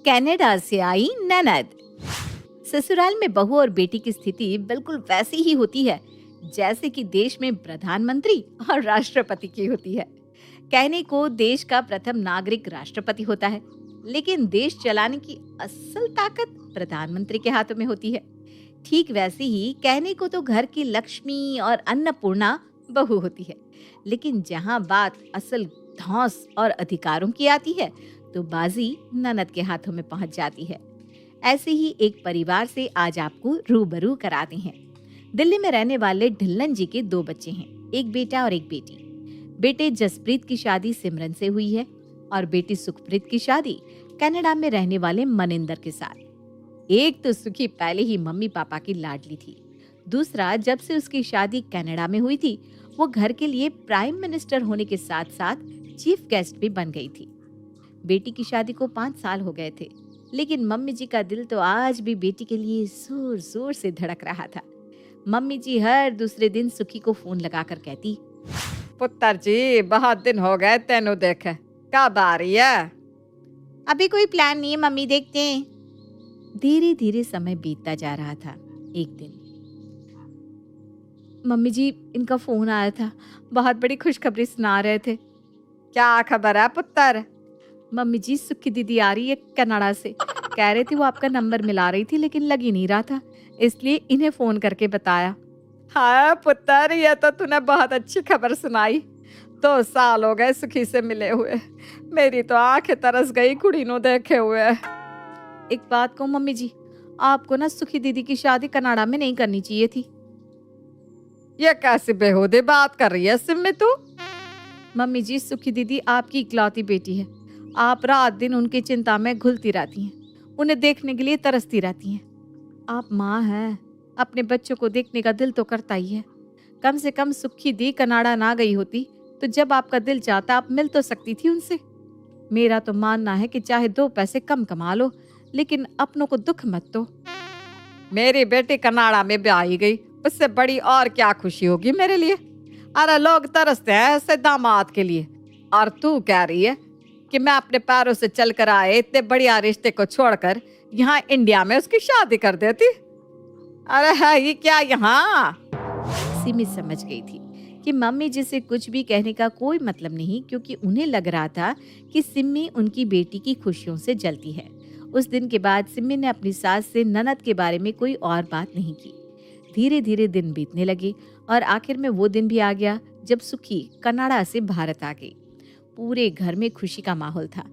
Canada से आई ननद। ससुराल में बहू और बेटी की स्थिति बिल्कुल वैसी ही होती है जैसे कि देश में प्रधानमंत्री और राष्ट्रपति की होती है। कहने को देश का प्रथम नागरिक राष्ट्रपति होता है, लेकिन देश चलाने की असल ताकत प्रधानमंत्री के हाथों में होती है। ठीक वैसे ही कहने को तो घर की लक्ष्मी और अन्नपूर्णा बहू होती है, लेकिन जहां बात असल धौंस और अधिकारों की आती है तो बाजी ननद के हाथों में पहुंच जाती है। ऐसे ही एक परिवार से आज आपको रूबरू कराते हैं। दिल्ली में रहने वाले ढिल्लन जी के 2 बच्चे हैं, एक बेटा और एक बेटी। बेटे जसप्रीत की शादी सिमरन से हुई है और बेटी सुखप्रीत की शादी कनाडा में रहने वाले मनिंदर के साथ। एक तो सुखी पहले ही मम्मी पापा की लाडली थी, दूसरा जब से उसकी शादी कनाडा में हुई थी वो घर के लिए प्राइम मिनिस्टर होने के साथ साथ चीफ गेस्ट भी बन गई थी। बेटी की शादी को 5 साल हो गए थे, लेकिन मम्मी जी का दिल तो आज भी बेटी के लिए जोर जोर से धड़क रहा था। मम्मी जी हर दूसरे दिन सुखी को फोन लगाकर कहती, पुत्र जी बहुत दिन हो गए तेनू देखे, कब आ रही है? अभी कोई प्लान नहीं है मम्मी, देखते हैं। धीरे धीरे समय बीतता जा रहा था। एक दिन मम्मी जी इनका फोन आया था, बहुत बड़ी खुशखबरी सुना रहे थे। क्या खबर है पुत्र? मम्मी जी सुखी दीदी आ रही है कनाडा से, कह रहे थे वो आपका नंबर मिला रही थी लेकिन लग ही नहीं रहा था, इसलिए इन्हें फोन करके बताया। हाँ पुत्र, ये तो तूने बहुत अच्छी खबर सुनाई। 2 साल हो गए सुखी से मिले हुए, मेरी तो आंखें तरस गई कुड़ी नो देखे हुए। एक बात कहूँ मम्मी जी, आपको ना सुखी दीदी की शादी कनाडा में नहीं करनी चाहिए थी। ये कैसी बेहूदी बात कर रही है सिम्मी तू? मम्मी जी सुखी दीदी आपकी इकलौती बेटी है, आप रात दिन उनकी चिंता में घुलती रहती हैं, उन्हें देखने के लिए तरसती रहती हैं। आप माँ हैं, अपने बच्चों को देखने का दिल तो करता ही है। कम से कम सुखी दी कनाडा ना गई होती तो जब आपका दिल चाहता आप मिल तो सकती थी उनसे। मेरा तो मानना है कि चाहे 2 पैसे कम कमा लो, लेकिन अपनों को दुख मत दो। मेरी बेटी कनाडा में ब्याही गई, उससे बड़ी और क्या खुशी होगी मेरे लिए। अरे लोग तरसते हैं ऐसे दामाद के लिए, और तू कह रही है कि मैं अपने पैरों से चलकर आए इतने बढ़िया रिश्ते को छोड़कर यहाँ इंडिया में उसकी शादी कर देती। अरे है ये क्या यहाँ? सिमी समझ गई थी कि मम्मी जी से कुछ भी कहने का कोई मतलब नहीं, क्योंकि उन्हें लग रहा था कि सिम्मी उनकी बेटी की खुशियों से जलती है। उस दिन के बाद सिम्मी ने अपनी सास से ननद के बारे में कोई और बात नहीं की। धीरे धीरे दिन बीतने लगे और आखिर में वो दिन भी आ गया जब सुखी कनाडा से भारत आ गई। पूरे घर में खुशी का माहौल था।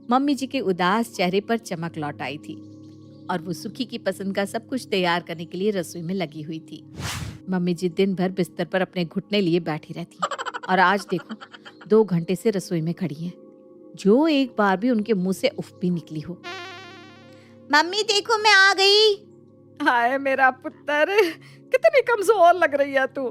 मम्मी जी के उदास चेहरे पर चमक लौट आई थी और वो सुखी की पसंद का सब कुछ तैयार करने के लिए रसोई में लगी हुई थी। मम्मी जी दिन भर बिस्तर पर अपने घुटने लिए बैठी रहती और आज देखो 2 घंटे से रसोई में खड़ी हैं, जो एक बार भी उनके मुंह से उफ भी निकली हो। मम्मी देखो मैं आ गई। हाय मेरा पुत्र, कितनी कमजोर लग रही है तू।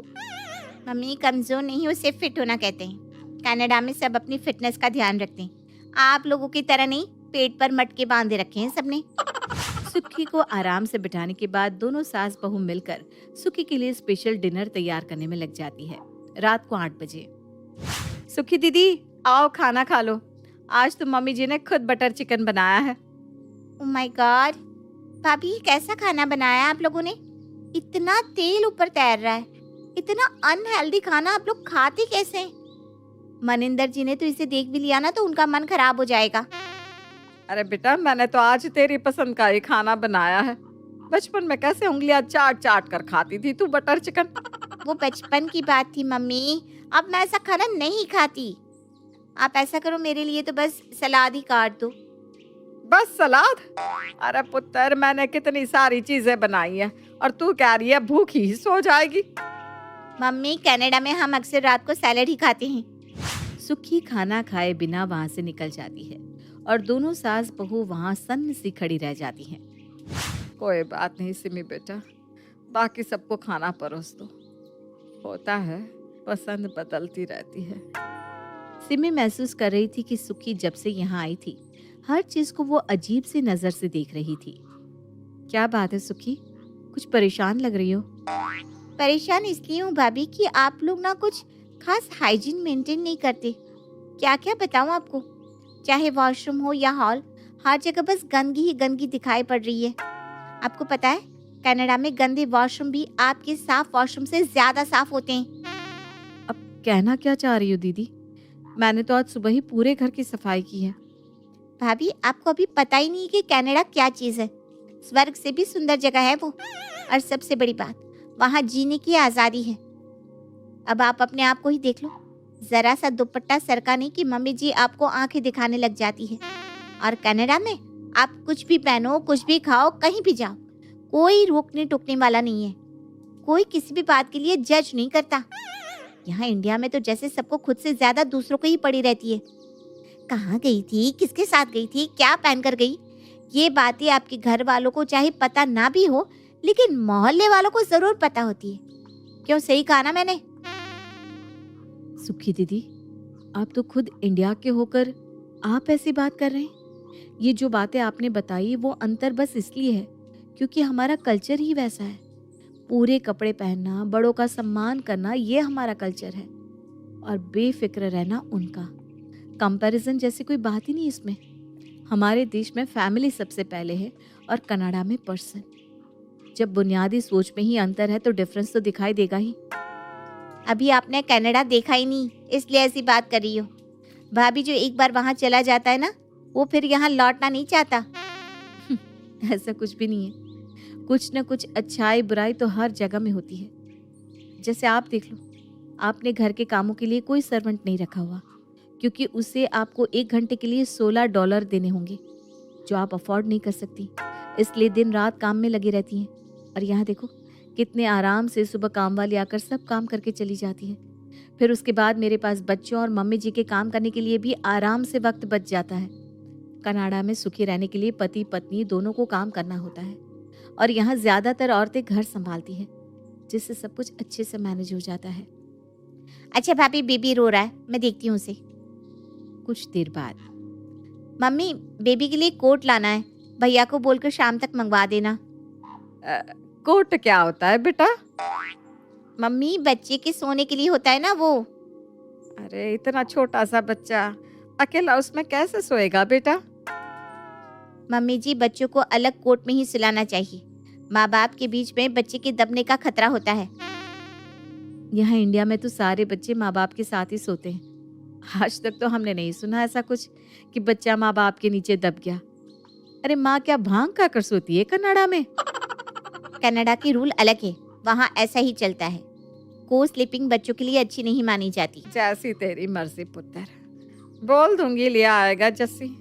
मम्मी कमजोर नहीं, उसे फिट होना कहते हैं। कनाडा में सब अपनी फिटनेस का ध्यान रखते हैं, आप लोगों की तरह नहीं पेट पर मटके बांधे रखे हैं सबने। सुखी को आराम से बिठाने के बाद दोनों सास बहू मिलकर सुखी के लिए स्पेशल डिनर तैयार करने में लग जाती है। रात को 8 बजे, सुखी दीदी आओ खाना खा लो, आज तो मम्मी जी ने खुद बटर चिकन बनाया है। ओह माय गॉड, भाभी कैसा खाना बनाया आप लोगों ने? इतना तेल ऊपर तैर रहा है, इतना अनहेल्दी खाना आप लोग खाते कैसे हैं? मनिंदर जी ने तो इसे देख भी लिया ना तो उनका मन खराब हो जाएगा। अरे बेटा, मैंने तो आज तेरी पसंद का ही खाना बनाया है। बचपन में कैसे उंगलियां चाट चाट कर खाती थी तू बटर चिकन। वो बचपन की बात थी मम्मी, अब मैं ऐसा खाना नहीं खाती। आप ऐसा करो, मेरे लिए तो बस सलाद ही काट दो। बस सलाद? अरे पुत्र, मैंने कितनी सारी चीजें बनाई है और तू कह रही है भूखी ही सो जाएगी। मम्मी कनाडा में हम अक्सर रात को सैलेड ही खाते हैं। सुखी खाना खाए बिना वहां से निकल जाती है और दोनों सास बहू वहां सन्न सी खड़ी रह जाती हैं। कोई बात नहीं सिमी बेटा, बाकी सबको खाना परोस दो। होता है, पसंद बदलती रहती है। सिमी महसूस कर रही थी कि सुखी जब से यहाँ आई थी हर चीज को वो अजीब सी नजर से देख रही थी। क्या बात है सुखी, कुछ परेशान लग रही हो? परेशान इसलिए हूँ भाभी कि आप लोग ना कुछ खास हाइजीन मेंटेन नहीं करते। क्या क्या बताऊँ आपको, चाहे वॉशरूम हो या हॉल, हर जगह बस गंदगी ही गंदगी दिखाई पड़ रही है। आपको पता है कनाडा में गंदे वॉशरूम भी आपके साफ वॉशरूम से ज्यादा साफ होते हैं। अब कहना क्या चाह रही हो दीदी? मैंने तो आज सुबह ही पूरे घर की सफाई की है। भाभी आपको अभी पता ही नहीं कि कनाडा क्या चीज है। स्वर्ग से भी सुंदर जगह है वो। और सबसे बड़ी बात, वहाँ जीने की आजादी है। अब आप अपने आप को ही देख लो, जरा सा दुपट्टा सरकाने की मम्मी जी आपको आंखें दिखाने लग जाती है। और कनाडा में आप कुछ भी पहनो, कुछ भी खाओ, कहीं भी जाओ, कोई रोकने टोकने वाला नहीं है। कोई किसी भी बात के लिए जज नहीं करता। यहाँ इंडिया में तो जैसे सबको खुद से ज्यादा दूसरों को ही पड़ी रहती है। कहाँ गई थी, किसके साथ गई थी, क्या पहन कर गई, ये बातें आपके घर वालों को चाहे पता ना भी हो, लेकिन मोहल्ले वालों को जरूर पता होती है। क्यों, सही कहा ना मैंने? सुखी दीदी, आप तो खुद इंडिया के होकर आप ऐसी बात कर रहे हैं। ये जो बातें आपने बताई वो अंतर बस इसलिए है क्योंकि हमारा कल्चर ही वैसा है। पूरे कपड़े पहनना, बड़ों का सम्मान करना, ये हमारा कल्चर है। और बेफिक्र रहना उनका। कंपैरिजन जैसी कोई बात ही नहीं इसमें। हमारे देश में फैमिली सबसे पहले है और कनाडा में पर्सन। जब बुनियादी सोच में ही अंतर है तो डिफरेंस तो दिखाई देगा ही। अभी आपने कनाडा देखा ही नहीं, इसलिए ऐसी बात कर रही हो। भाभी जो एक बार वहां चला जाता है ना, वो फिर यहाँ लौटना नहीं चाहता। ऐसा कुछ भी नहीं है। कुछ न कुछ अच्छाई बुराई तो हर जगह में होती है। जैसे आप देख लो, आपने घर के कामों के लिए कोई सर्वेंट नहीं रखा हुआ क्योंकि उसे आपको 1 घंटे के लिए $16 देने होंगे जो आप अफोर्ड नहीं कर सकती, इसलिए दिन रात काम में लगी रहती हैं। और यहाँ देखो कितने आराम से सुबह काम वाली आकर सब काम करके चली जाती है। फिर उसके बाद मेरे पास बच्चों और मम्मी जी के काम करने के लिए भी आराम से वक्त बच जाता है। कनाडा में सुखी रहने के लिए पति पत्नी दोनों को काम करना होता है और यहाँ ज्यादातर औरतें घर संभालती हैं, जिससे सब कुछ अच्छे से मैनेज हो जाता है। अच्छा भाभी, बेबी रो रहा है, मैं देखती हूँ उसे। कुछ देर बाद, मम्मी बेबी के लिए कोट लाना है, भैया को बोलकर शाम तक मंगवा देना। कोट क्या होता है बेटा? मम्मी बच्चे के सोने के लिए होता है ना वो। अरे इतना छोटा सा बच्चा अकेला उसमें कैसे सोएगा बेटा? मम्मी जी बच्चों को अलग कोट में ही सुलाना चाहिए। माँ बाप के बीच में बच्चे के दबने का खतरा होता है। यहाँ इंडिया में तो सारे बच्चे माँ बाप के साथ ही सोते हैं। आज तक तो हमने नहीं सुना ऐसा कुछ कि बच्चा माँ बाप के नीचे दब गया। अरे माँ क्या भांग खाकर सोती है कनाडा में? कनाडा की रूल अलग है, वहाँ ऐसा ही चलता है। को स्लीपिंग बच्चों के लिए अच्छी नहीं मानी जाती। जैसी तेरी मर्जी पुत्र, बोल दूंगी लिया आएगा जस्सी।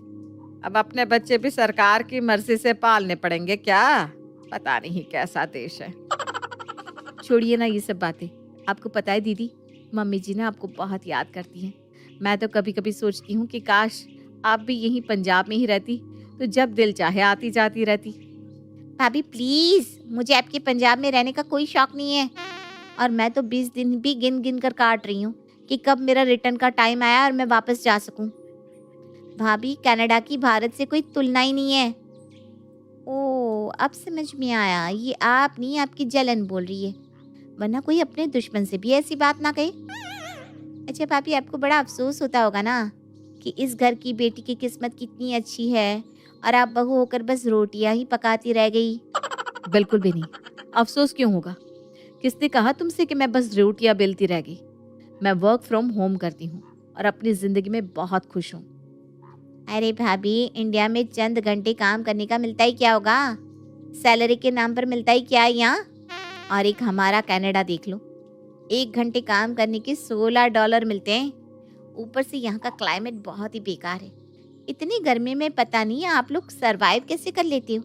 अब अपने बच्चे भी सरकार की मर्जी से पालने पड़ेंगे क्या? पता नहीं कैसा देश है। छोड़िए ना ये सब बातें। आपको पता है दीदी, मम्मी जी ना आपको बहुत याद करती हैं। मैं तो कभी कभी सोचती हूँ कि काश आप भी यहीं पंजाब में ही रहती तो जब दिल चाहे आती जाती रहती। भाभी प्लीज, मुझे आपके पंजाब में रहने का कोई शौक नहीं है। और मैं तो 20 दिन भी गिन गिन कर काट रही हूँ कि कब मेरा रिटर्न का टाइम आया और मैं वापस जा सकूं। भाभी कनाडा की भारत से कोई तुलना ही नहीं है। ओ अब समझ में आया, ये आप नहीं आपकी जलन बोल रही है, वरना कोई अपने दुश्मन से भी ऐसी बात ना कहे। अच्छा भाभी, आपको बड़ा अफसोस होता होगा ना कि इस घर की बेटी की किस्मत कितनी अच्छी है और आप बहू होकर बस रोटियां ही पकाती रह गई। बिल्कुल भी नहीं। अफसोस क्यों होगा? किसने कहा तुमसे कि मैं बस रोटियां बेलती रह गई? मैं वर्क फ्रॉम होम करती हूँ और अपनी जिंदगी में बहुत खुश हूँ। अरे भाभी, इंडिया में चंद घंटे काम करने का मिलता ही क्या होगा, सैलरी के नाम पर मिलता ही क्या है यहाँ। और एक हमारा कनाडा देख लो, 1 घंटे काम करने के $16 मिलते हैं। ऊपर से यहाँ का क्लाइमेट बहुत ही बेकार है। इतनी गर्मी में पता नहीं आप लोग सरवाइव कैसे कर लेते हो।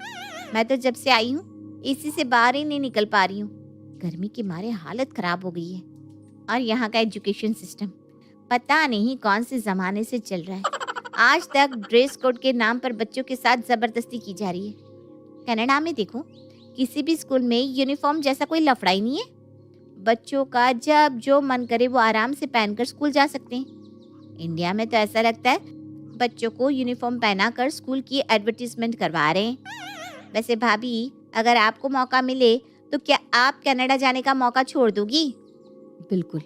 मैं तो जब से आई हूँ एसी से बाहर ही नहीं निकल पा रही हूँ। गर्मी के मारे हालत खराब हो गई है। और यहाँ का एजुकेशन सिस्टम पता नहीं कौन से जमाने से चल रहा है। आज तक ड्रेस कोड के नाम पर बच्चों के साथ जबरदस्ती की जा रही है। कनाडा में देखो, किसी भी स्कूल में यूनिफॉर्म जैसा कोई लफड़ा ही नहीं है। बच्चों का जब जो मन करे वो आराम से पहनकर स्कूल जा सकते हैं। इंडिया में तो ऐसा लगता है बच्चों को यूनिफॉर्म पहनाकर स्कूल की एडवर्टीजमेंट करवा रहे हैं। वैसे भाभी, अगर आपको मौका मिले तो क्या आप कनाडा जाने का मौका छोड़ दोगी? बिल्कुल,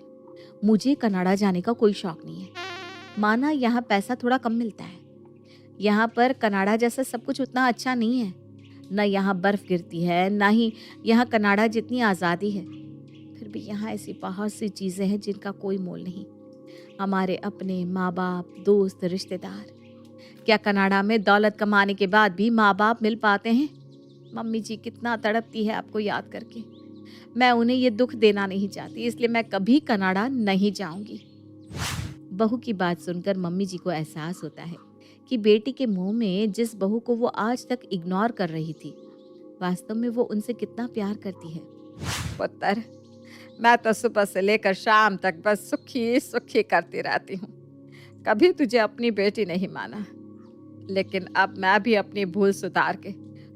मुझे कनाडा जाने का कोई शौक नहीं है। माना यहाँ पैसा थोड़ा कम मिलता है, यहाँ पर कनाडा जैसा सब कुछ उतना अच्छा नहीं है। न यहाँ बर्फ गिरती है, ना ही यहाँ कनाडा जितनी आज़ादी है। फिर भी यहाँ ऐसी बहुत सी चीज़ें हैं जिनका कोई मोल नहीं। हमारे अपने माँ बाप, दोस्त, रिश्तेदार। क्या कनाडा में दौलत कमाने के बाद भी माँ बाप मिल पाते हैं? मम्मी जी कितना तड़पती है आपको याद करके। मैं उन्हें ये दुख देना नहीं चाहती, इसलिए मैं कभी कनाडा नहीं जाऊंगी। बहू की बात सुनकर मम्मी जी को एहसास होता है कि बेटी के मुंह में जिस बहू को वो आज तक इग्नोर कर रही थी, वास्तव में वो उनसे कितना प्यार करती है। पुत्र, मैं तो सुबह से लेकर शाम तक बस सुखी सुखी करती रहती हूँ। कभी तुझे अपनी बेटी नहीं माना, लेकिन अब मैं भी अपनी भूल सुधार के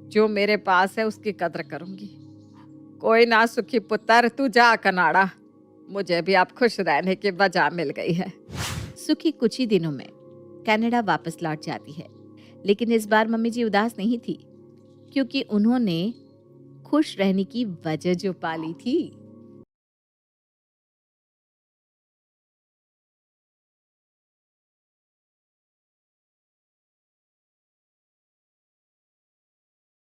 जो मेरे पास है उसकी कदर करूंगी। कोई ना सुखी पुत्र, तू जा कनाडा। मुझे भी अब खुश रहने की वजह मिल गई है। सुखी कुछ ही दिनों में कनाडा वापस लौट जाती है, लेकिन इस बार मम्मी जी उदास नहीं थी, क्योंकि उन्होंने खुश रहने की वजह जो पाली थी।